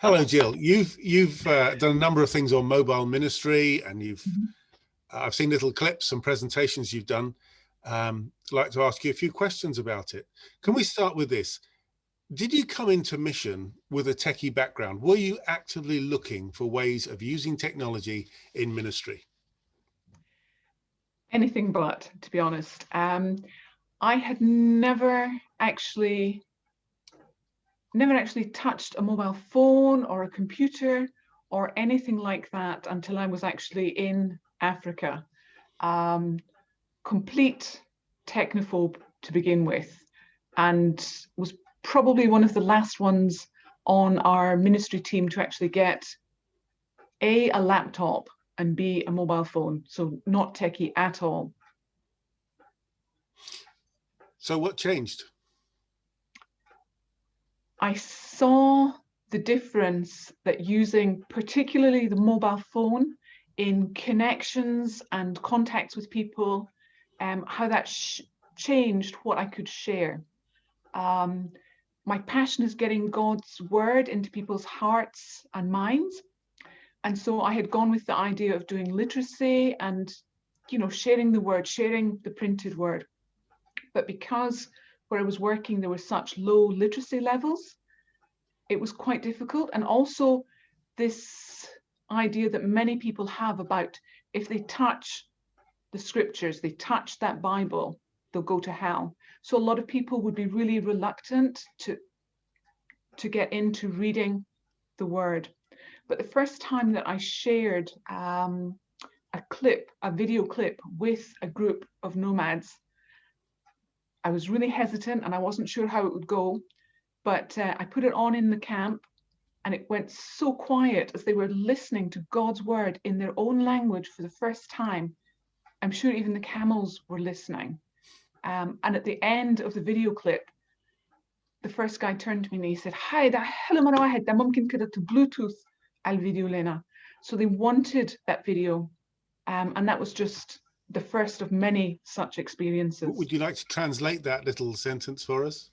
Hello, Jill. You've done a number of things on mobile ministry, and Mhm. I've seen little clips and presentations you've done. I'd like to ask you a few questions about it. Can we start with this? Did you come into mission with a techie background? Were you actively looking for ways of using technology in ministry? Anything but, to be honest. I had never actually touched a mobile phone or a computer or anything like that until I was actually in Africa. Um, Complete technophobe to begin with, and was probably one of the last ones on our ministry team to actually get a laptop and B, a mobile phone. So not techie at all. So what changed? I saw the difference that using particularly the mobile phone in connections and contacts with people, how that changed what I could share. Um, my passion is getting God's word into people's hearts and minds. And so I had gone with the idea of doing literacy and, sharing the word, sharing the printed word. But because where I was working, there were such low literacy levels, it was quite difficult. And also this idea that many people have about if they touch the scriptures, they touch that Bible, they'll go to hell. So a lot of people would be really reluctant to get into reading the word. But the first time that I shared a video clip with a group of nomads, I was really hesitant and I wasn't sure how it would go. But I put it on in the camp, and it went so quiet as they were listening to God's word in their own language for the first time. I'm sure even the camels were listening. And at the end of the video clip, the first guy turned to me and he said, "Hi, da hela mara wahed da mumkin kada to Bluetooth al video lena." So they wanted that video, and that was just the first of many such experiences. Would you like to translate that little sentence for us?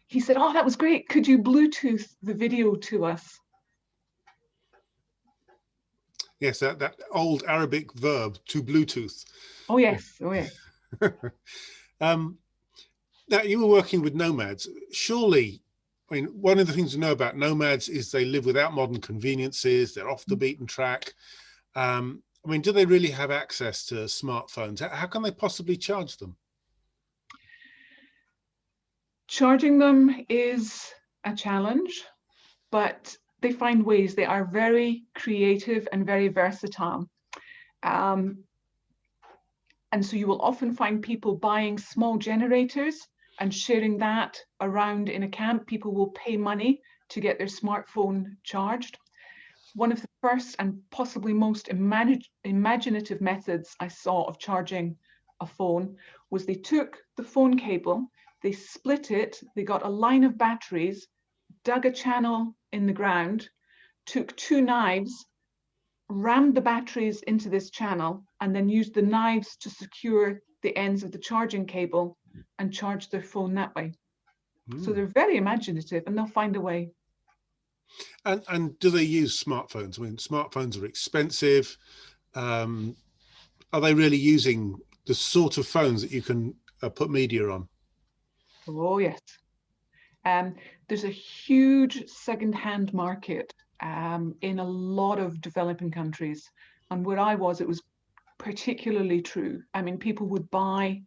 He said, "Oh, that was great. Could you Bluetooth the video to us?" Yes, that old Arabic verb, to Bluetooth. Oh yes, oh yes. um, Now, you were working with nomads. Surely, I mean, one of the things to know about nomads is they live without modern conveniences. They're off the beaten track. I mean, do they really have access to smartphones? How can they possibly charge them? Charging them is a challenge, but they find ways. They are very creative and very versatile. Um, and so you will often find people buying small generators and sharing that around in a camp. People will pay money to get their smartphone charged. One of the first and possibly most imaginative methods I saw of charging a phone was they took the phone cable, they split it, they got a line of batteries, dug a channel in the ground, took two knives, rammed the batteries into this channel, and then used the knives to secure the ends of the charging cable and charge their phone that way. So they're very imaginative and they'll find a way. And do they use smartphones? I mean, smartphones are expensive. Are they really using the sort of phones that you can put media on? Oh, yes. There's a huge second-hand market in a lot of developing countries. And where I was, it was particularly true. I mean, people would buy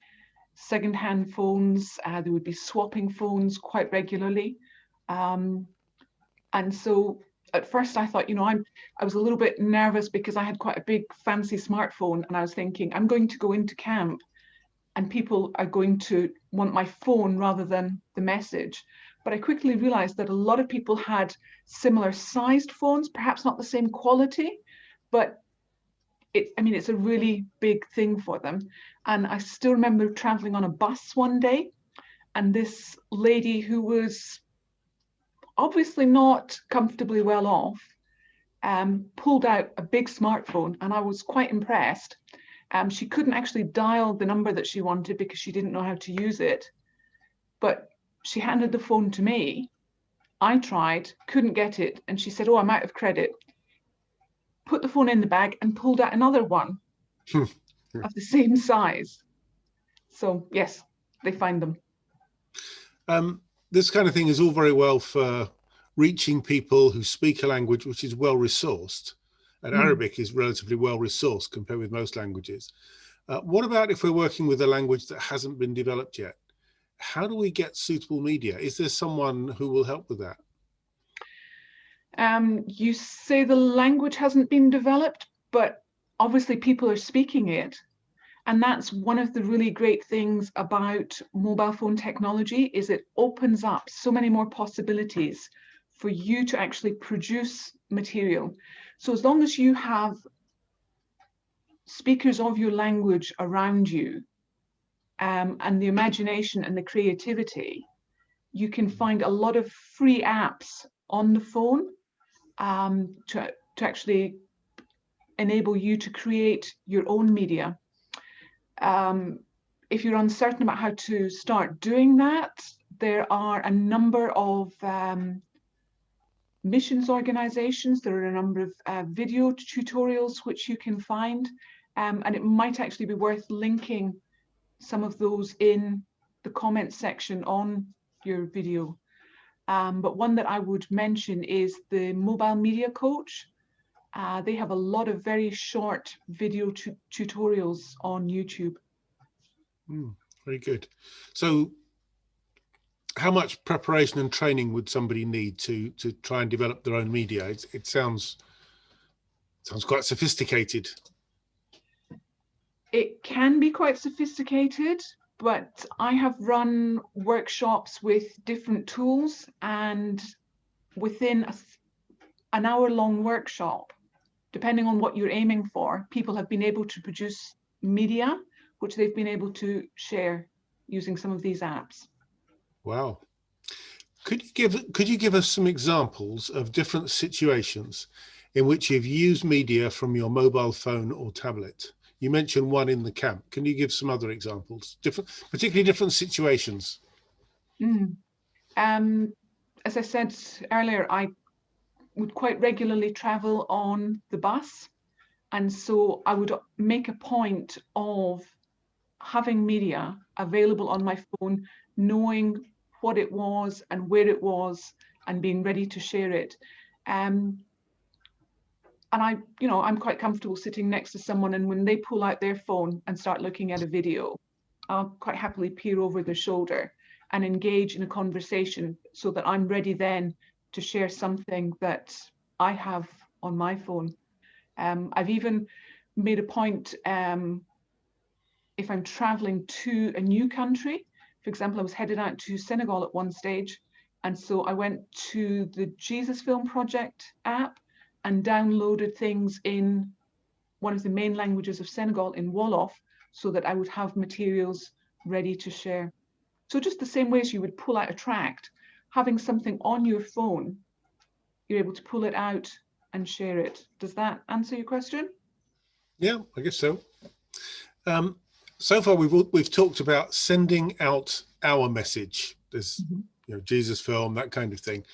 second-hand phones. They would be swapping phones quite regularly. And so at first I thought, I was a little bit nervous because I had quite a big fancy smartphone. And I was thinking, I'm going to go into camp and people are going to want my phone rather than the message. But I quickly realized that a lot of people had similar sized phones, perhaps not the same quality, but it's a really big thing for them. And I still remember traveling on a bus one day, and this lady who was obviously not comfortably well off pulled out a big smartphone, and I was quite impressed. She couldn't actually dial the number that she wanted because she didn't know how to use it. But she handed the phone to me, I tried, couldn't get it. And she said, oh, I'm out of credit. Put the phone in the bag and pulled out another one of the same size. So yes, they find them. This kind of thing is all very well for reaching people who speak a language which is well resourced, and Arabic is relatively well resourced compared with most languages. What about if we're working with a language that hasn't been developed yet? How do we get suitable media? Is there someone who will help with that? You say the language hasn't been developed, but obviously people are speaking it. And that's one of the really great things about mobile phone technology, is it opens up so many more possibilities for you to actually produce material. So as long as you have speakers of your language around you, and the imagination and the creativity, you can find a lot of free apps on the phone to actually enable you to create your own media. If you're uncertain about how to start doing that, there are a number of missions organizations. There are a number of video tutorials which you can find, and it might actually be worth linking some of those in the comments section on your video. But one that I would mention is the Mobile Media Coach. They have a lot of very short video tutorials on YouTube. Very good. So how much preparation and training would somebody need to try and develop their own media? It sounds quite sophisticated. It can be quite sophisticated, but I have run workshops with different tools, and within an hour-long workshop, depending on what you're aiming for, people have been able to produce media which they've been able to share using some of these apps. Wow. Could you give us some examples of different situations in which you've used media from your mobile phone or tablet? You mentioned one in the camp. Can you give some other examples, particularly different situations? As I said earlier, I would quite regularly travel on the bus, and so I would make a point of having media available on my phone, knowing what it was and where it was, and being ready to share it. And I'm quite comfortable sitting next to someone, and when they pull out their phone and start looking at a video, I'll quite happily peer over their shoulder and engage in a conversation so that I'm ready then to share something that I have on my phone. I've even made a point, if I'm traveling to a new country. For example, I was headed out to Senegal at one stage, and so I went to the Jesus Film Project app and downloaded things in one of the main languages of Senegal, in Wolof, so that I would have materials ready to share. So just the same way as you would pull out a tract, having something on your phone, you're able to pull it out and share it. Does that answer your question? Yeah, I guess so. So far, we've talked about sending out our message. There's Jesus Film, that kind of thing,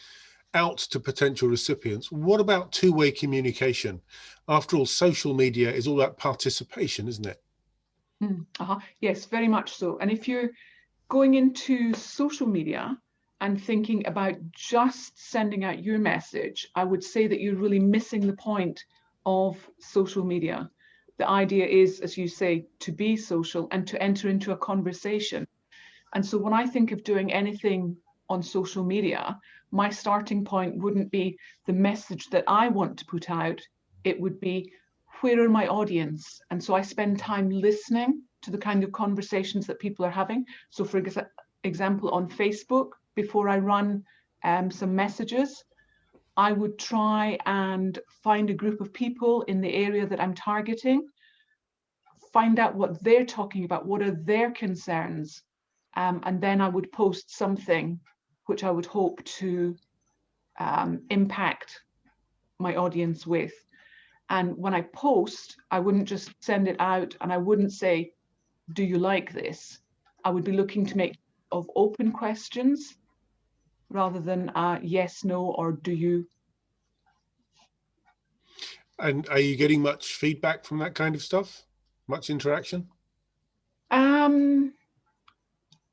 out to potential recipients. What about two-way communication? After all, social media is all about participation, isn't it? Yes, very much so. And if you're going into social media and thinking about just sending out your message, I would say that you're really missing the point of social media. The idea is, as you say, to be social and to enter into a conversation. And so when I think of doing anything on social media, my starting point wouldn't be the message that I want to put out. It would be, where are my audience? And so I spend time listening to the kind of conversations that people are having. So for example, on Facebook, before I run some messages, I would try and find a group of people in the area that I'm targeting, find out what they're talking about, what are their concerns, and then I would post something which I would hope to impact my audience with. And when I post, I wouldn't just send it out and I wouldn't say, do you like this? I would be looking to make of open questions rather than yes, no, or do you. And are you getting much feedback from that kind of stuff? Much interaction?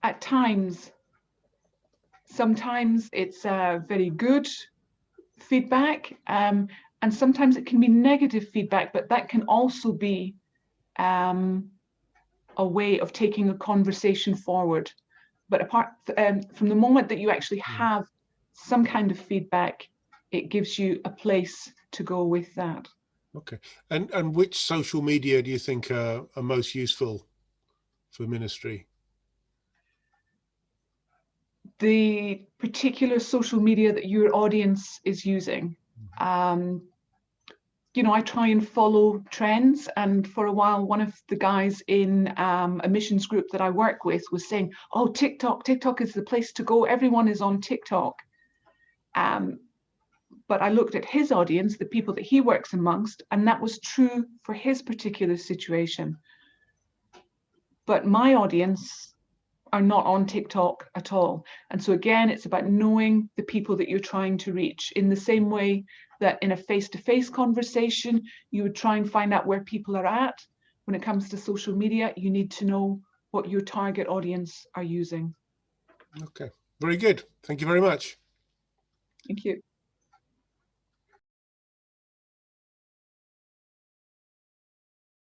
At times, sometimes it's very good feedback, and sometimes it can be negative feedback, but that can also be a way of taking a conversation forward. But apart from the moment that you actually have some kind of feedback, it gives you a place to go with that. Okay. And which social media do you think are most useful for ministry? The particular social media that your audience is using. I try and follow trends, and for a while one of the guys in a missions group that I work with was saying, oh, TikTok is the place to go, everyone is on TikTok. But I looked at his audience, the people that he works amongst, and that was true for his particular situation. But my audience are not on TikTok at all. And so again, it's about knowing the people that you're trying to reach, in the same way that in a face-to-face conversation, you would try and find out where people are at. When it comes to social media, you need to know what your target audience are using. Okay, very good. Thank you very much. Thank you.